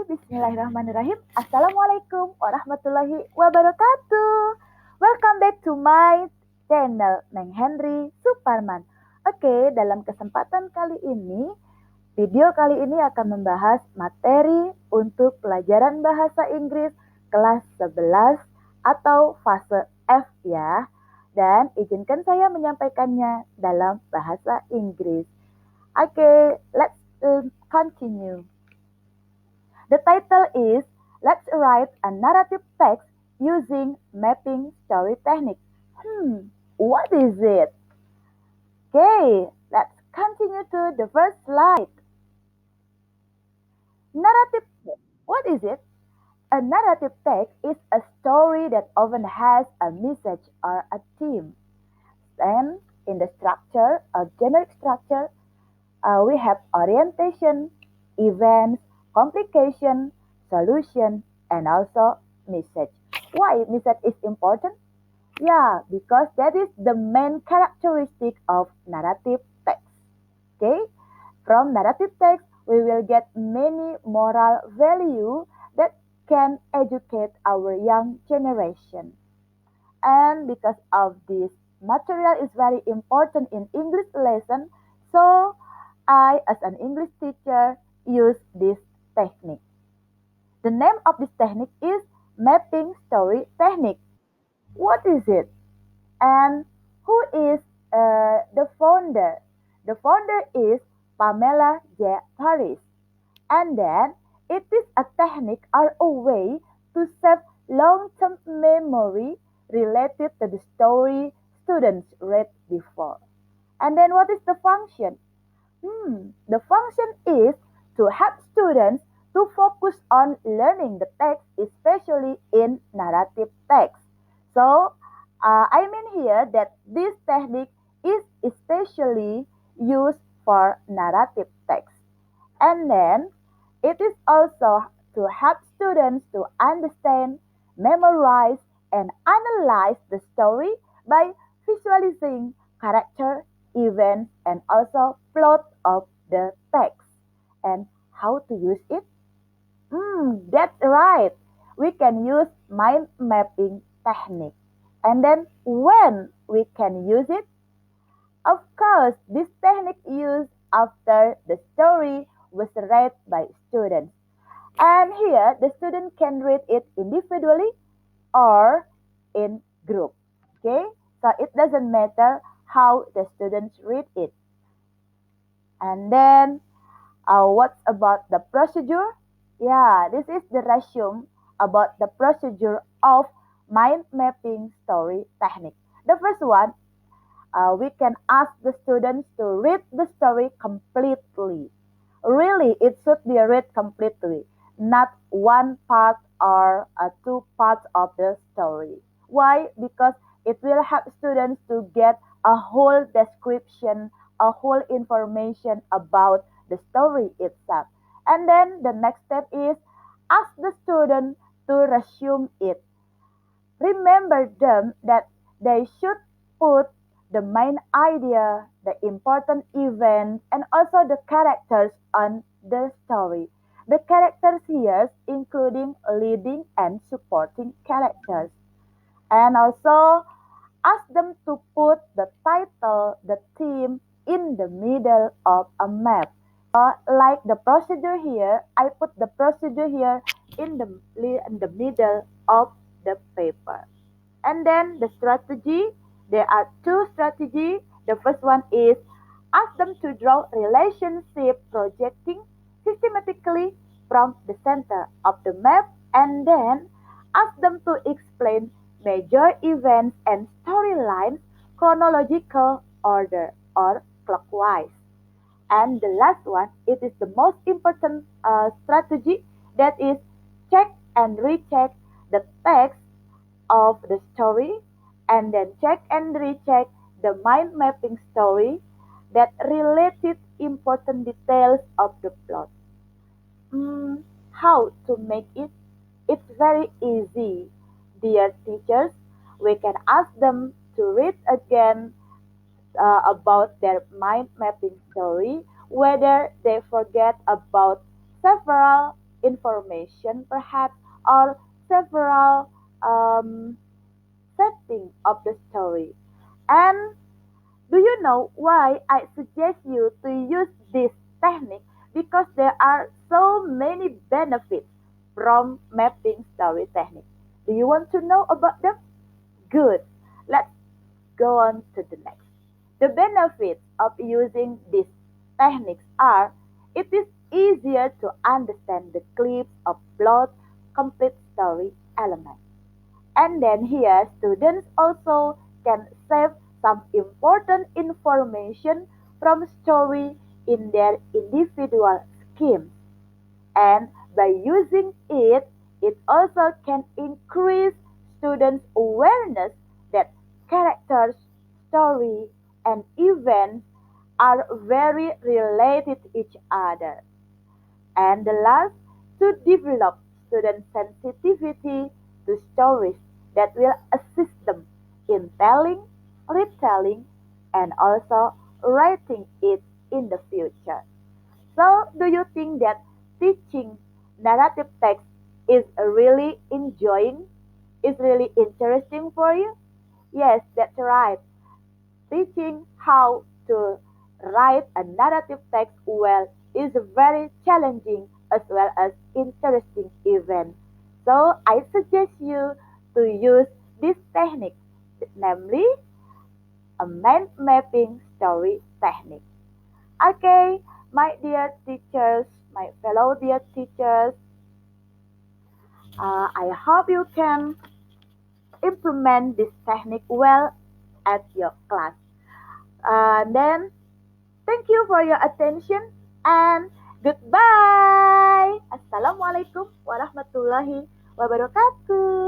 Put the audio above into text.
Bismillahirrahmanirrahim. Assalamualaikum warahmatullahi wabarakatuh. Welcome back to my channel, Neng Henry Suparman. Oke, dalam kesempatan kali ini, video kali ini akan membahas materi untuk pelajaran bahasa Inggris kelas 11 atau fase F ya. Dan izinkan saya menyampaikannya dalam bahasa Inggris. Oke, let's continue. The title is Let's Write a Narrative Text Using Mapping Story Technique. What is it? Okay, let's continue to the first slide. Narrative text. What is it? A narrative text is a story that often has a message or a theme. And in the structure, a generic structure, we have orientation, events, complication, solution, and also message. Why message is important? Yeah, because that is the main characteristic of narrative text. Okay, from narrative text, we will get many moral value that can educate our young generation. And because of this, material is very important in English lesson, so I, as an English teacher, use this technique. The name of this technique is mapping story technique. What is it? And who is the founder? The founder is Pamela J Farris. And then it is a technique or a way to save long-term memory related to the story students read before. And then what is the function? The function is to help students to focus on learning the text, especially in narrative text. So, I mean here that this technique is especially used for narrative text. And then, it is also to help students to understand, memorize, and analyze the story by visualizing character, events, and also plot of the text. And how to use it? That's right. We can use mind mapping technique. And then when we can use it? Of course, this technique used after the story was read by students. And here, the student can read it individually or in group. Okay, so it doesn't matter how the students read it. And then, what's about the procedure? Yeah, this is the resume about the procedure of mind mapping story technique. The first one, we can ask the students to read the story completely. Really, it should be read completely, not one part or two parts of the story. Why? Because it will help students to get a whole description, a whole information about the story itself. And then the next step is ask the student to resume it. Remember them that they should put the main idea, the important event, and also the characters on the story. The characters here including leading and supporting characters. And also ask them to put the title, the theme in the middle of a map. Like the procedure here, I put the procedure here in the middle of the paper. And then the strategy, there are two strategies. The first one is ask them to draw relationship projecting systematically from the center of the map, and then ask them to explain major events and storylines chronological order or clockwise. And the last one, it is the most important strategy, that is check and recheck the text of the story, and then check and recheck the mind mapping story that related important details of the plot. How to make it? It's very easy. Dear teachers, we can ask them to read again about their mind mapping story, whether they forget about several information, perhaps, or several um, setting of the story. And do you know why I suggest you to use this technique? Because there are so many benefits from mapping story technique. Do you want to know about them? Good. Let's go on to the next. The benefits of using these techniques are it is easier to understand the clips of plot, complete story elements. And then here, students also can save some important information from story in their individual schemes. And by using it, it also can increase students' awareness that characters, story, and events are very related to each other. And the last, to develop student sensitivity to stories that will assist them in telling, retelling, and also writing it in the future. So, do you think that teaching narrative text is really enjoying? Is really interesting for you? Yes, that's right. Teaching how to write a narrative text well is very challenging as well as interesting event. So I suggest you to use this technique, namely a mind mapping story technique. Okay, my dear teachers, my fellow dear teachers, I hope you can implement this technique well at your class. Then thank you for your attention and goodbye. Assalamualaikum warahmatullahi wabarakatuh.